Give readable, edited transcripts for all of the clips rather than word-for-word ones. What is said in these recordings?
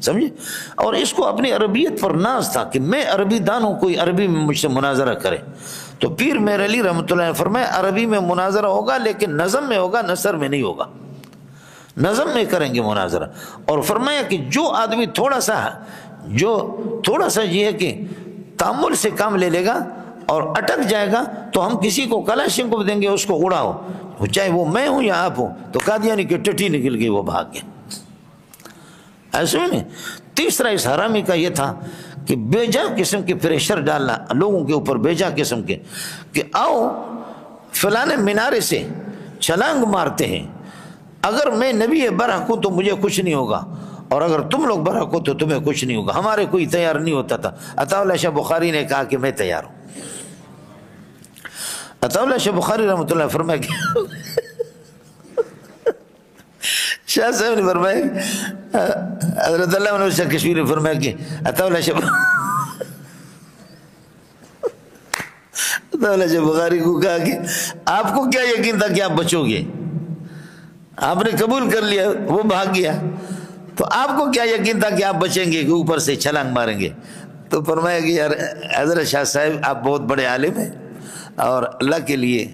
سمجھے. اور اس کو اپنی عربیت پر ناز تھا کہ میں عربی دان ہوں، کوئی عربی میں مجھ سے مناظرہ کرے. تو پیر میر علی رحمۃ اللہ نے فرمایا عربی میں مناظرہ ہوگا لیکن نظم میں ہوگا، نثر میں نہیں ہوگا، نظم میں کریں گے مناظرہ. اور فرمایا کہ جو آدمی تھوڑا سا یہ ہے کہ تامل سے کام لے لے گا اور اٹک جائے گا تو ہم کسی کو کلاشنکوف دیں گے، اس کو اڑاؤ، چاہے وہ میں ہوں یا آپ ہوں. تو قادیانی کی ٹٹی نکل گئی، وہ بھاگ گئے. ایسے میں تیسرا اس حرامی کا یہ تھا کہ بیجا قسم کے پریشر ڈالنا لوگوں کے اوپر، بیجا قسم کے کہ آؤ فلانے مینارے سے چھلانگ مارتے ہیں، اگر میں نبی برحق ہوں تو مجھے کچھ نہیں ہوگا، اور اگر تم لوگ برحق ہو تو تمہیں کچھ نہیں ہوگا. ہمارے کوئی تیار نہیں ہوتا تھا. عطا اللہ شاہ بخاری نے کہا کہ میں تیار ہوں. عطا اللہ شاہ بخاری رحمۃ اللہ فرمایا کہ شاہ صاحب نے فرمایا، حضرت اللہ عنہ شاہ کشمیری نے فرمایا کہ عطا اللہ شاہ بخاری کو کہا کہ آپ کو کیا یقین تھا کہ آپ بچو گے؟ آپ نے قبول کر لیا، وہ بھاگ گیا، تو آپ کو کیا یقین تھا کہ آپ بچیں گے، کہ اوپر سے چھلانگ ماریں گے؟ تو فرمایا کہ یار حضرت شاہ صاحب آپ بہت بڑے عالم ہیں، اور اللہ کے لیے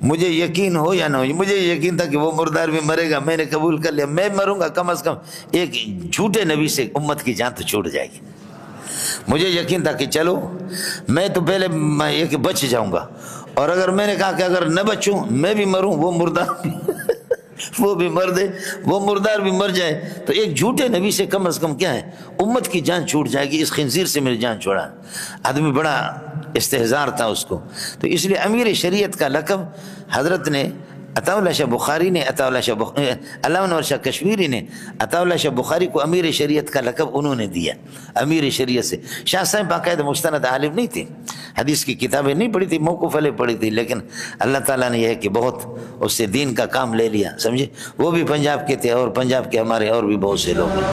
مجھے یقین ہو یا نہ ہو، مجھے یقین تھا کہ وہ مردار بھی مرے گا، میں نے قبول کر لیا، میں مروں گا، کم از کم ایک جھوٹے نبی سے امت کی جان تو چھوٹ جائے گی. مجھے یقین تھا کہ چلو میں تو پہلے یہ کہ بچ جاؤں گا، اور اگر میں نے کہا کہ اگر نہ بچوں میں بھی مروں، وہ مردار وہ بھی مر دے، وہ مردار بھی مر جائے، تو ایک جھوٹے نبی سے کم از کم کیا ہے امت کی جان چھوٹ جائے گی. اس خنزیر سے میری جان چھوڑا. آدمی بڑا استہزار تھا اس کو. تو اس لیے امیر شریعت کا لقب حضرت نے عطا اللہ شاہ بخاری نے علامہ شاہ کشمیری نے عطا اللہ شاہ بخاری کو امیر شریعت کا لقب انہوں نے دیا. امیر شریعت سے شاہ صاحب باقاعدہ مستند عالم نہیں تھے، حدیث کی کتابیں نہیں پڑھی تھی، موقوف علیہ پڑھی تھی، لیکن اللہ تعالیٰ نے یہ ہے کہ بہت اس سے دین کا کام لے لیا. سمجھے، وہ بھی پنجاب کے تھے، اور پنجاب کے ہمارے اور بھی بہت سے لوگ ہیں.